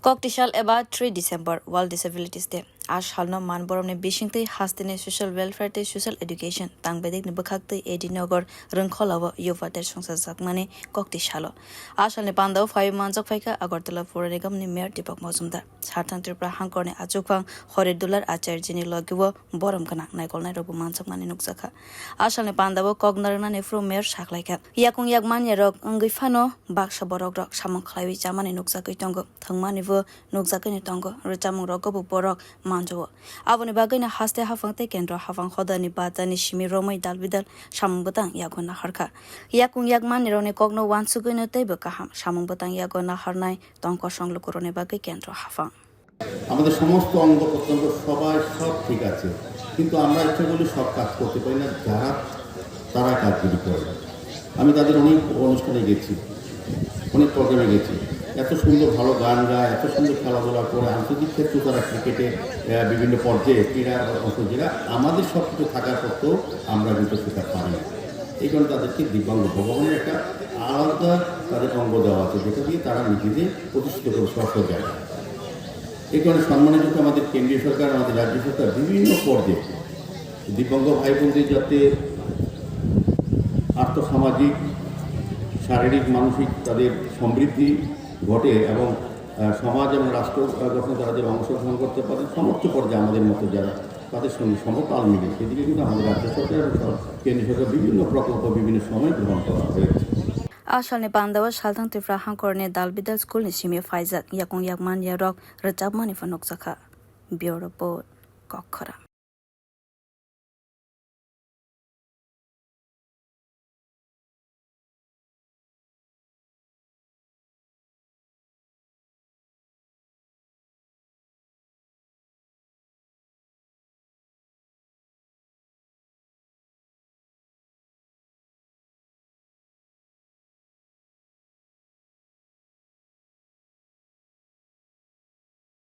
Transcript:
kokti shal eba 3 December World Disabilities Day. Ash halno man boromne bishingte Haste social welfare te social education tang bedek bwkhaktwi AD.nagar rwng khola yuba der songsajakha mane kokti shalo. Ash halne panda phawi manjak phaika agartala pura nigam ni mayor Dipak majumdar. Salthang Tripura hangkor ne achugphang dulal acharjee ni logiwo borom kana naikolnai robu manjak mane nukjakha. Ash halne panda koknarna ne fru mayor saklaika. Yakung yakman yerok ngui fano baksa borok rok samang khlaiwi chamane nukjakoi tongo. Thangmani nukjakani tongo rechamung rogobu borok manjo aboni bagina haste hafangte kendro hafang khodani batani shimi romai dalbidal samungbutang yagona harkha yakung yakman nirone kogno wansugino teibo kaham samungbutang yagona harnai tongko songlukurone bagai kendro hafang আমাদের সমস্ত অঙ্গ প্রত্যঙ্গ সবাই সব ঠিক আছে কিন্তু আমরা ইচ্ছা করলে সব কাজ করতে পারি না তারা কাজগুলি করে আমি তাদের অনেক অনুষ্ঠানে গেছি অনেক প্রোগ্রামে গেছি এত সুন্দর ভালো গান গায় এত সুন্দর খেলাধুলা করে আন্তর্জাতিক ক্ষেত্রে তারা ক্রিকেটে বিভিন্ন পর্যায়ে ক্রীড়া যেটা আমাদের সব কিছু থাকার সত্ত্বেও আমরা কিন্তু সেটা পারি না এই কারণে তাদেরকে দিব্যাঙ্গ ভগবানের একটা আলাদা তাদের অঙ্গ দেওয়া আছে যেটা দিয়ে তারা নিজেদের প্রতিষ্ঠিত করে সফল জায়গায় এই কারণে সম্মানিত আমাদের কেন্দ্রীয় সরকার আমাদের রাজ্য সরকার বিভিন্ন পর্যায়ে দিব্যাঙ্গ ভাই বোনদের যাতে আর্থসামাজিক শারীরিক মানসিক তাদের সমৃদ্ধি ঘটে এবং সমাজ এবং রাষ্ট্র গঠনে তারা যারা অংশগ্রহণ করতে পারে সমস্ত পর্যায়ে আমাদের মতো যারা তাদের সঙ্গে সমতাল মিলে সেদিকে কিন্তু আমাদের রাজ্য সরকার এবং কেন্দ্রীয় সরকার বিভিন্ন প্রকল্প বিভিন্ন সময় গ্রহণ করা হয়েছে Ashalne pandawa salthang Tripura hangkor ne dalbidal school ni simye phaijak yakung yakman yarok rachapmani fanok sakha bureau report kokhara